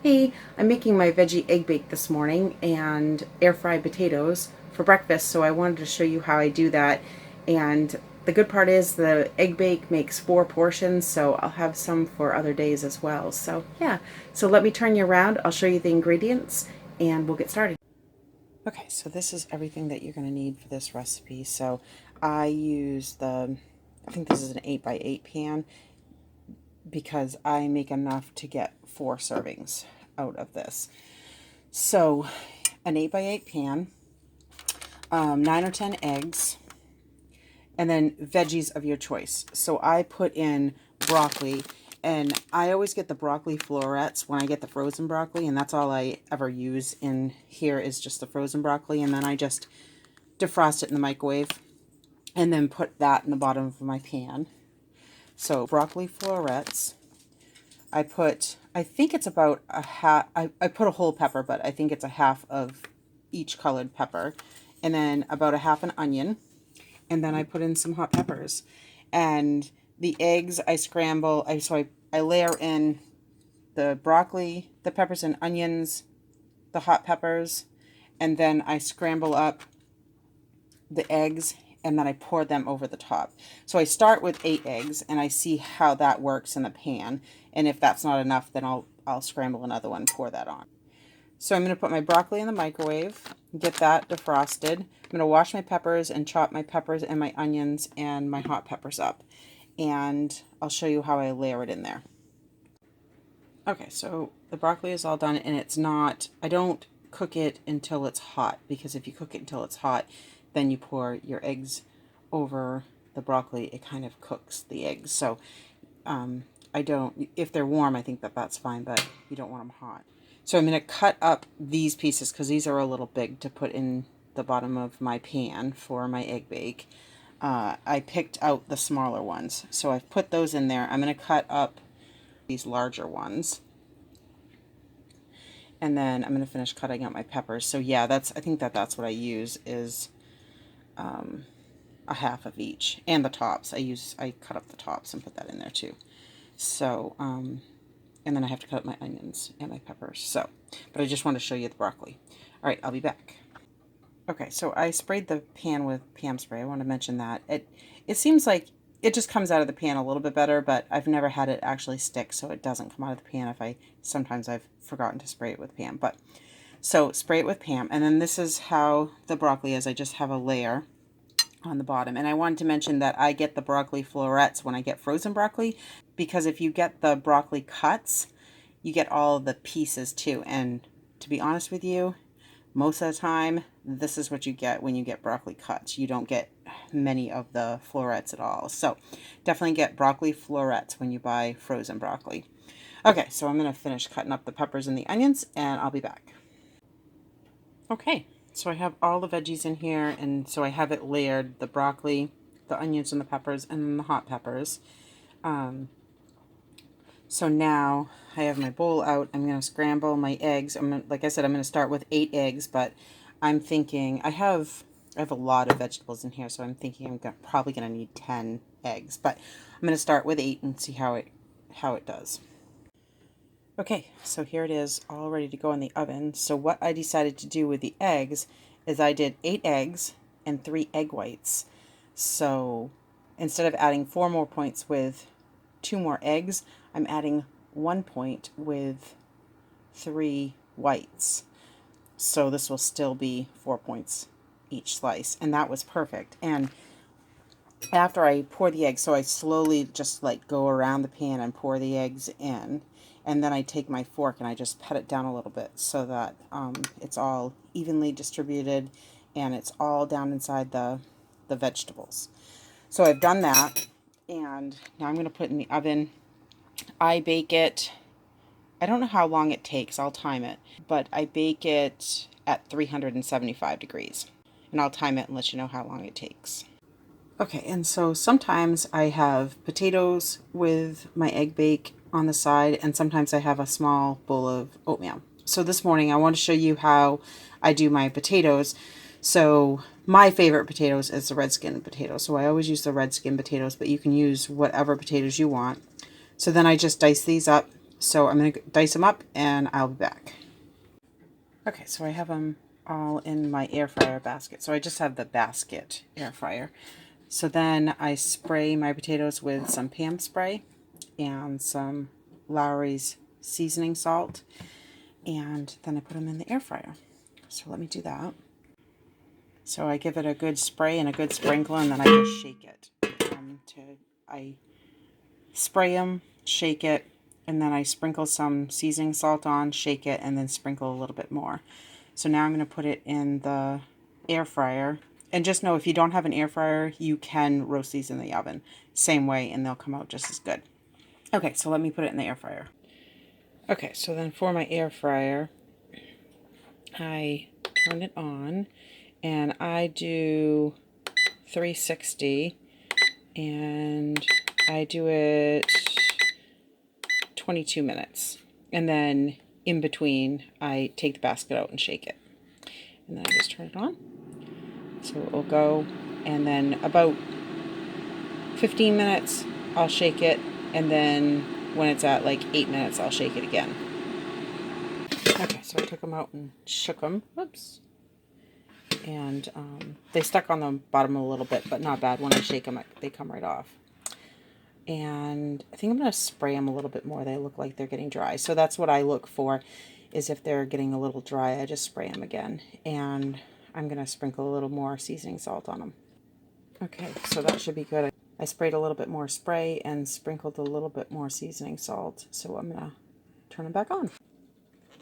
Hey, I'm making my veggie egg bake this morning and air fried potatoes for breakfast, so I wanted to show you how I do that. And the good part is the egg bake makes 4 portions, so I'll have some for other days as well. So, yeah, so let me turn you around. I'll show you the ingredients and we'll get started. Okay, so this is everything that you're going to need for this recipe. So, I use I think this is an 8x8 pan because I make enough to get 4 servings out of this. So, an 8x8 pan, 9 or 10 eggs, and then veggies of your choice. So, I put in broccoli, and I always get the broccoli florets when I get the frozen broccoli, and that's all I ever use in here is just the frozen broccoli, and then I just defrost it in the microwave and then put that in the bottom of my pan. So, broccoli florets. I think it's about a half, I put a whole pepper, but I think it's a half of each colored pepper. And then about a half an onion. And then I put in some hot peppers. And the eggs I scramble, I layer in the broccoli, the peppers and onions, the hot peppers, and then I scramble up the eggs and then I pour them over the top. So I start with 8 eggs and I see how that works in the pan. And if that's not enough, then I'll scramble another one and pour that on. So I'm going to put my broccoli in the microwave, get that defrosted. I'm going to wash my peppers and chop my peppers and my onions and my hot peppers up. And I'll show you how I layer it in there. Okay, so the broccoli is all done and I don't cook it until it's hot, because if you cook it until it's hot, then you pour your eggs over the broccoli, it kind of cooks the eggs. So I don't, if they're warm, I think that's fine, but you don't want them hot. So I'm going to cut up these pieces because these are a little big to put in the bottom of my pan for my egg bake. I picked out the smaller ones, so I've put those in there. I'm going to cut up these larger ones. And then I'm going to finish cutting out my peppers. So yeah, I think that's what I use is a half of each. And the tops. I cut up the tops and put that in there too. So, and then I have to cut up my onions and my peppers. So, but I just want to show you the broccoli. All right, I'll be back. Okay, so I sprayed the pan with Pam spray. I want to mention that. It seems like it just comes out of the pan a little bit better, but I've never had it actually stick, so it doesn't come out of the pan sometimes I've forgotten to spray it with Pam. But so spray it with Pam, and then this is how the broccoli is. I just have a layer on the bottom. And I wanted to mention that I get the broccoli florets when I get frozen broccoli, because if you get the broccoli cuts, you get all the pieces too. And to be honest with you, most of the time, this is what you get when you get broccoli cuts. You don't get many of the florets at all. So definitely get broccoli florets when you buy frozen broccoli. Okay, so I'm going to finish cutting up the peppers and the onions, and I'll be back. Okay, so I have all the veggies in here, and so I have it layered, the broccoli, the onions and the peppers, and then the hot peppers. So now I have my bowl out. I'm going to scramble my eggs. Like I said, I'm going to start with 8 eggs, but I'm thinking I have a lot of vegetables in here, so I'm thinking probably going to need 10 eggs, but I'm going to start with 8 and see how it does. Okay, so here it is, all ready to go in the oven. So what I decided to do with the eggs is I did 8 eggs and 3 egg whites. So instead of adding 4 more points with 2 more eggs, I'm adding 1 point with 3 whites. So this will still be 4 points each slice, and that was perfect. And after I pour the eggs, so I slowly just like go around the pan and pour the eggs in, and then I take my fork and I just pat it down a little bit so that it's all evenly distributed and it's all down inside the vegetables. So I've done that, and now I'm going to put it in the oven. I bake it, I don't know how long it takes, I'll time it, but I bake it at 375 degrees, and I'll time it and let you know how long it takes. Okay, and so sometimes I have potatoes with my egg bake on the side, and sometimes I have a small bowl of oatmeal. So this morning I want to show you how I do my potatoes. So my favorite potatoes is the red skin potato. So I always use the red skin potatoes, but you can use whatever potatoes you want. So then I just dice these up So I'm going to dice them up and I'll be back. Okay, so I have them all in my air fryer basket. So I just have the basket air fryer. So then I spray my potatoes with some Pam spray and some Lowry's seasoning salt. And then I put them in the air fryer. So let me do that. So I give it a good spray and a good sprinkle, and then I just shake it. I spray them, shake it, and then I sprinkle some seasoning salt on, shake it, and then sprinkle a little bit more. So now I'm going to put it in the air fryer. And just know if you don't have an air fryer, you can roast these in the oven. Same way, and they'll come out just as good. Okay, so let me put it in the air fryer. Okay, so then for my air fryer, I turn it on, and I do 360, and I do it 22 minutes. And then in between, I take the basket out and shake it. And then I just turn it on. So it will go, and then about 15 minutes, I'll shake it, and then when it's at like 8 minutes, I'll shake it again. Okay, so I took them out and shook them. Whoops. And they stuck on the bottom a little bit, but not bad. When I shake them, they come right off. And I think I'm going to spray them a little bit more. They look like they're getting dry. So that's what I look for, is if they're getting a little dry, I just spray them again. And I'm going to sprinkle a little more seasoning salt on them. Okay, so that should be good. I sprayed a little bit more spray and sprinkled a little bit more seasoning salt. So I'm going to turn them back on.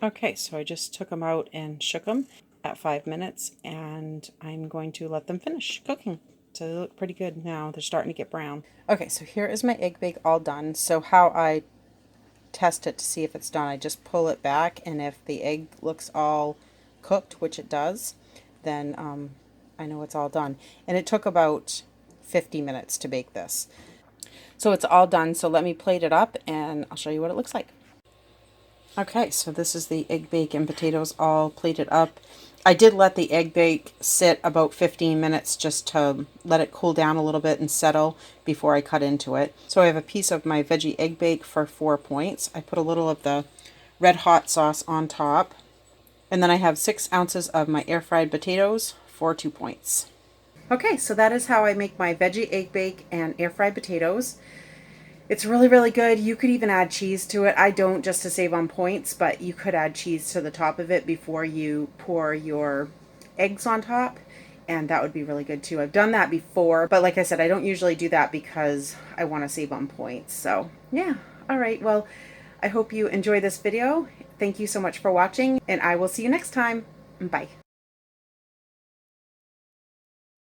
Okay, so I just took them out and shook them at 5 minutes, and I'm going to let them finish cooking. So they look pretty good now. They're starting to get brown. Okay, so here is my egg bake all done. So how I test it to see if it's done, I just pull it back, and if the egg looks all cooked, which it does, then I know it's all done. And it took about 50 minutes to bake this. So it's all done. So let me plate it up, and I'll show you what it looks like. Okay, so this is the egg bake and potatoes all plated up. I did let the egg bake sit about 15 minutes just to let it cool down a little bit and settle before I cut into it. So I have a piece of my veggie egg bake for 4 points. I put a little of the red hot sauce on top. And then I have 6 ounces of my air fried potatoes for 2 points. Okay, so that is how I make my veggie egg bake and air fried potatoes. It's really, really good. You could even add cheese to it. I don't, just to save on points, but you could add cheese to the top of it before you pour your eggs on top, and that would be really good too. I've done that before, but like I said, I don't usually do that because I want to save on points. So yeah, all right. Well, I hope you enjoy this video. Thank you so much for watching, and I will see you next time. Bye.